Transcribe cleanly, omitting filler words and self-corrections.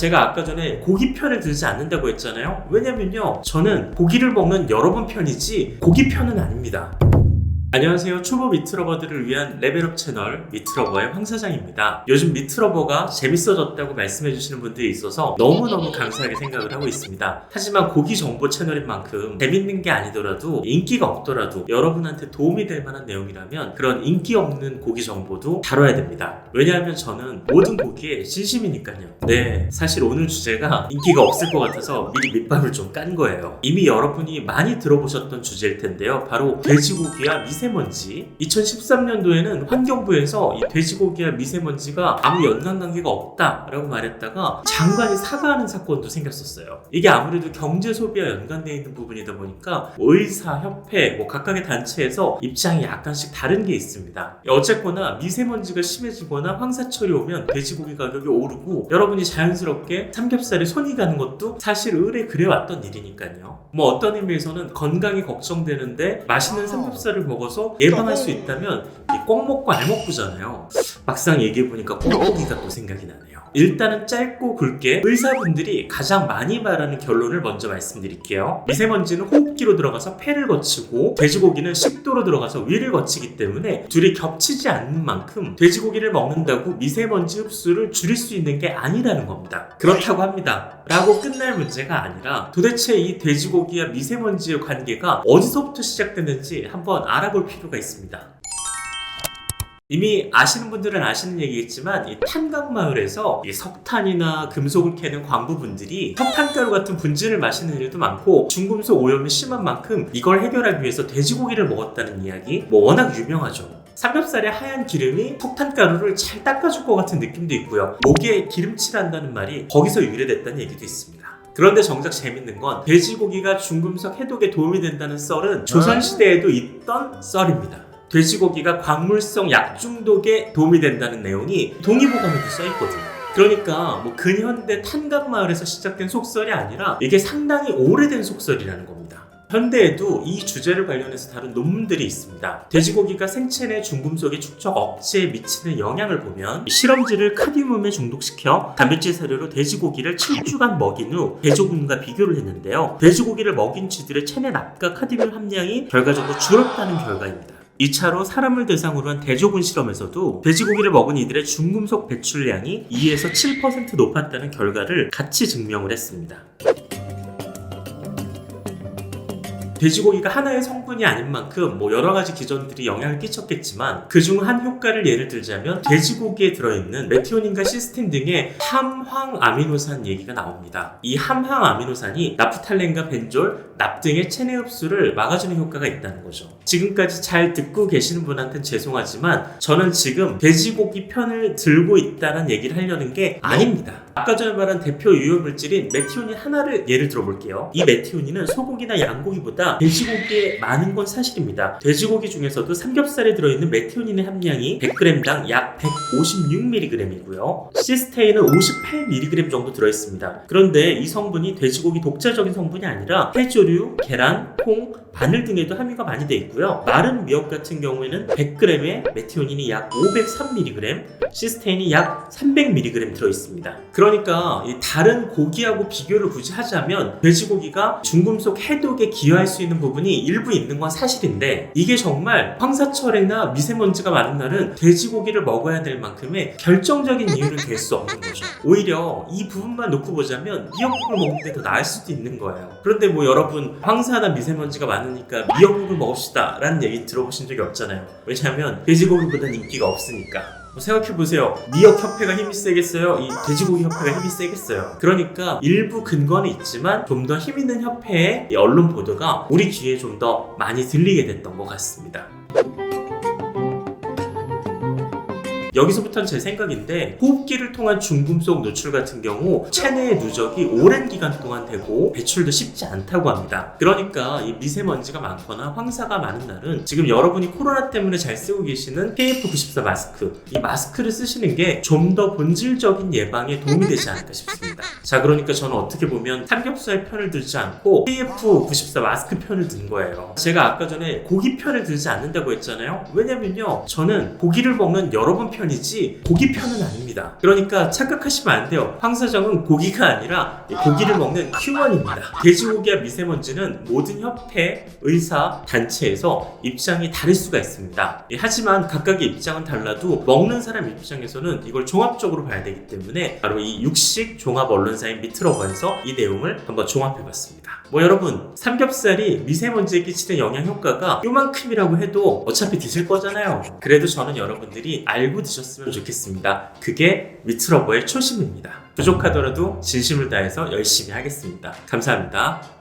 제가 아까 전에 고기 편을 들지 않는다고 했잖아요. 왜냐면요, 저는 고기를 먹는 여러분 편이지 고기 편은 아닙니다. 안녕하세요. 초보 미트러버들을 위한 레벨업 채널 미트러버의 황 사장입니다. 요즘 미트러버가 재밌어졌다고 말씀해 주시는 분들이 있어서 너무너무 감사하게 생각을 하고 있습니다. 하지만 고기 정보 채널인 만큼 재밌는 게 아니더라도 인기가 없더라도 여러분한테 도움이 될 만한 내용이라면 그런 인기 없는 고기 정보도 다뤄야 됩니다. 왜냐하면 저는 모든 고기에 진심이니까요. 네, 사실 오늘 주제가 인기가 없을 것 같아서 미리 밑밥을 좀 깐 거예요. 이미 여러분이 많이 들어보셨던 주제일 텐데요. 바로 돼지고기와 미세먼지. 2013년도에는 환경부에서 이 돼지고기와 미세먼지가 아무 연관관계가 없다라고 말했다가 장관이 사과하는 사건도 생겼었어요. 이게 아무래도 경제 소비와 연관되어 있는 부분이다 보니까 의사, 협회, 각각의 단체에서 입장이 약간씩 다른 게 있습니다. 어쨌거나 미세먼지가 심해지거나 황사철이 오면 돼지고기 가격이 오르고 여러분이 자연스럽게 삼겹살에 손이 가는 것도 사실 의뢰 그래왔던 일이니까요. 어떤 의미에서는 건강이 걱정되는데 맛있는 삼겹살을 먹어서 예방할 수 있다면 꼭 먹고 알 먹고잖아요. 막상 얘기해보니까 꽁고기가 또 생각이 나네요. 일단은 짧고 굵게 의사분들이 가장 많이 말하는 결론을 먼저 말씀드릴게요. 미세먼지는 호흡기로 들어가서 폐를 거치고 돼지고기는 식도로 들어가서 위를 거치기 때문에 둘이 겹치지 않는 만큼 돼지고기를 먹는다고 미세먼지 흡수를 줄일 수 있는 게 아니라는 겁니다. 그렇다고 합니다. 라고 끝날 문제가 아니라 도대체 이 돼지고기와 미세먼지의 관계가 어디서부터 시작됐는지 한번 알아볼 필요가 있습니다. 이미 아시는 분들은 아시는 얘기겠지만 이 탄광마을에서 이 석탄이나 금속을 캐는 광부분들이 석탄가루 같은 분진을 마시는 일도 많고 중금속 오염이 심한 만큼 이걸 해결하기 위해서 돼지고기를 먹었다는 이야기 워낙 유명하죠. 삼겹살의 하얀 기름이 석탄가루를 잘 닦아줄 것 같은 느낌도 있고요. 목에 기름칠한다는 말이 거기서 유래됐다는 얘기도 있습니다. 그런데 정작 재밌는 건 돼지고기가 중금속 해독에 도움이 된다는 썰은 조선시대에도 있던 썰입니다. 돼지고기가 광물성 약 중독에 도움이 된다는 내용이 동의보감에도 써있거든요. 그러니까 근현대 탄광마을에서 시작된 속설이 아니라 이게 상당히 오래된 속설이라는 겁니다. 현대에도 이 주제를 관련해서 다룬 논문들이 있습니다. 돼지고기가 생체 내 중금속의 축적 억제에 미치는 영향을 보면 실험지를 카드뮴에 중독시켜 단백질 사료로 돼지고기를 7주간 먹인 후 돼지고기과 비교를 했는데요. 돼지고기를 먹인 쥐들의 체내 납과 카드뮴 함량이 결과적으로 줄었다는 결과입니다. 2차로 사람을 대상으로 한 대조군 실험에서도 돼지고기를 먹은 이들의 중금속 배출량이 2에서 7% 높았다는 결과를 같이 증명을 했습니다. 돼지고기가 하나의 성분이 아닌 만큼 여러 가지 기전들이 영향을 끼쳤겠지만 그중 한 효과를 예를 들자면 돼지고기에 들어있는 메티오닌과 시스틴 등의 함황아미노산 얘기가 나옵니다. 이 함황아미노산이 나프탈렌과 벤졸, 납 등의 체내 흡수를 막아주는 효과가 있다는 거죠. 지금까지 잘 듣고 계시는 분한테는 죄송하지만 저는 지금 돼지고기 편을 들고 있다는 얘기를 하려는 게 아닙니다. 아까 전에 말한 대표 유효물질인 메티오닌 하나를 예를 들어볼게요. 이 메티오닌은 소고기나 양고기보다 돼지고기에 많은 건 사실입니다. 돼지고기 중에서도 삼겹살에 들어있는 메티오닌의 함량이 100g당 약 156mg이고요. 시스테인은 58mg 정도 들어있습니다. 그런데 이 성분이 돼지고기 독자적인 성분이 아니라 해조류, 계란, 콩, 바늘 등에도 함유가 많이 되어 있고요. 마른 미역 같은 경우에는 100g에 메티오닌이 약 503mg, 시스테인이 약 300mg 들어있습니다. 그러니까 이 다른 고기하고 비교를 굳이 하자면 돼지고기가 중금속 해독에 기여할 수 있는 부분이 일부 있는 건 사실인데 이게 정말 황사철이나 미세먼지가 많은 날은 돼지고기를 먹어야 될 만큼의 결정적인 이유는 될 수 없는 거죠. 오히려 이 부분만 놓고 보자면 미역국을 먹는 게 더 나을 수도 있는 거예요. 그런데 여러분 황사나 미세먼지가 많으니까 미역국을 먹읍시다 라는 얘기 들어보신 적이 없잖아요. 왜냐하면 돼지고기보다는 인기가 없으니까. 생각해보세요. 미역협회가 힘이 세겠어요? 이 돼지고기 협회가 힘이 세겠어요? 그러니까 일부 근거는 있지만 좀 더 힘있는 협회의 언론 보도가 우리 귀에 좀 더 많이 들리게 됐던 것 같습니다. 여기서부터는 제 생각인데 호흡기를 통한 중금속 노출 같은 경우 체내의 누적이 오랜 기간 동안 되고 배출도 쉽지 않다고 합니다. 그러니까 이 미세먼지가 많거나 황사가 많은 날은 지금 여러분이 코로나 때문에 잘 쓰고 계시는 KF94 마스크, 이 마스크를 쓰시는 게 좀 더 본질적인 예방에 도움이 되지 않을까 싶습니다. 자, 그러니까 저는 어떻게 보면 삼겹살 편을 들지 않고 KF94 마스크 편을 든 거예요. 제가 아까 전에 고기 편을 들지 않는다고 했잖아요. 왜냐면요, 저는 고기를 먹는 여러분 편이지 고기 편은 아닙니다. 그러니까 착각하시면 안 돼요. 황 사장은 고기가 아니라 고기를 먹는 휴먼입니다. 돼지고기와 미세먼지는 모든 협회, 의사, 단체에서 입장이 다를 수가 있습니다. 하지만 각각의 입장은 달라도 먹는 사람 입장에서는 이걸 종합적으로 봐야 되기 때문에 바로 이 육식 종합 언론사인 미트러버에서 이 내용을 한번 종합해봤습니다. 여러분, 삼겹살이 미세먼지에 끼치는 영향 효과가 요만큼이라고 해도 어차피 드실 거잖아요. 그래도 저는 여러분들이 알고 드셨으면 좋겠습니다. 그게 미트러버의 초심입니다. 부족하더라도 진심을 다해서 열심히 하겠습니다. 감사합니다.